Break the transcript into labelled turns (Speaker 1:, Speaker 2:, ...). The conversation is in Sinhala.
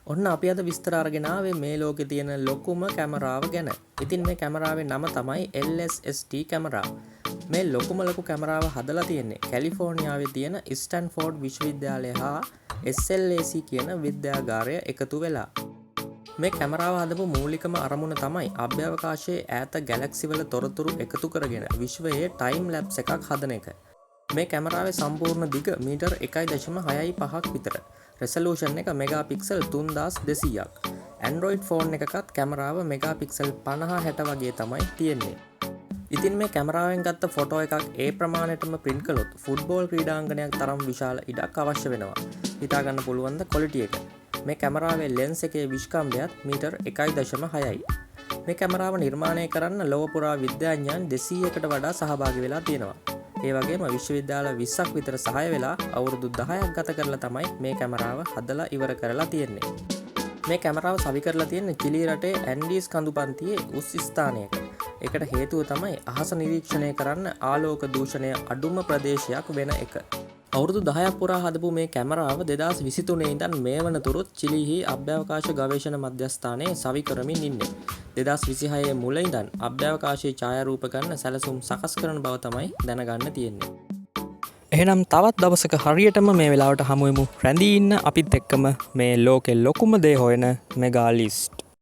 Speaker 1: ඔන්න අපි අද විස්තර අරගෙන ආවේ මේ ලෝකේ තියෙන ලොකුම කැමරාව ගැන. ඉතින් මේ කැමරාවේ නම තමයි LSST කැමරා. මේ ලොකුම ලොකු කැමරාව හදලා තියෙන්නේ කැලිෆෝනියාවේ තියෙන ස්ටැන්ෆෝඩ් විශ්වවිද්‍යාලය හා SLAC කියන විද්‍යාගාරය එකතු වෙලා. මේ කැමරාව හදපු මූලිකම අරමුණ තමයි අභ්‍යවකාශයේ ඈත ගැලැක්සි වල තොරතුරු එකතු කරගෙන විශ්වයේ ටයිම් ලැප්ස් එකක් හදන එක. මේ කැමරාවේ සම්පූර්ණ දිග මීටර් 1.65ක් විතර. රෙසලූෂන් එක මෙගාපික්සල් 3200ක්. Android ෆෝන් එකකත් කැමරාව මෙගාපික්සල් 50-60 වගේ තමයි තියෙන්නේ. ඉතින් මේ කැමරාවෙන් ගත්ත ෆොටෝ එකක් ඒ ප්‍රමාණයටම print කළොත් ෆුට්බෝල් ක්‍රීඩාංගණයක් තරම් විශාල ඉඩක් අවශ්‍ය වෙනවා. හිතා ගන්න පුළුවන් ද quality එක. මේ කැමරාවේ ලෙන්ස් එකේ විෂ්කම්භයත් මීටර් 1.6යි. මේ කැමරාව නිර්මාණය කරන්න ලොව පුරා විද්‍යාඥයන් 200කට වඩා සහභාගී වෙලා තියෙනවා. ඒ වගේම විශ්වවිද්‍යාල 20ක් විතර සහාය වෙලා අවුරුදු 10ක් ගත කරලා තමයි මේ කැමරාව හදලා ඉවර කරලා තියෙන්නේ. මේ කැමරාව සවි කරලා තියෙන්නේ චිලි රටේ ඇන්ඩීස් කඳුපන්තියේ උස් ස්ථානයක. ඒකට හේතුව තමයි අහස නිරීක්ෂණය කරන්න ආලෝක දූෂණය අඩුම ප්‍රදේශයක් වෙන එක. අවුරුදු 10ක් පුරා හදපු මේ කැමරාව 2023 ඉඳන් මේ වනතුරුත් චිලිහි අභ්‍යවකාශ ගවේෂණ මධ්‍යස්ථානයේ සවි කරමින් ඉන්නේ. 2026 මුල ඉඳන් අභ්‍යවකාශයේ ඡායාරූප ගන්න සැලසුම් සකස් කරන බව තමයි දැනගන්න තියෙන්නේ. එහෙනම් තවත් දවසක හරියටම මේ වෙලාවට හමු වෙමු. රැඳී ඉන්න අපිත් එක්කම මේ ලෝකෙ ලොකුම දේ හොයන මෙගා ලිස්ට්.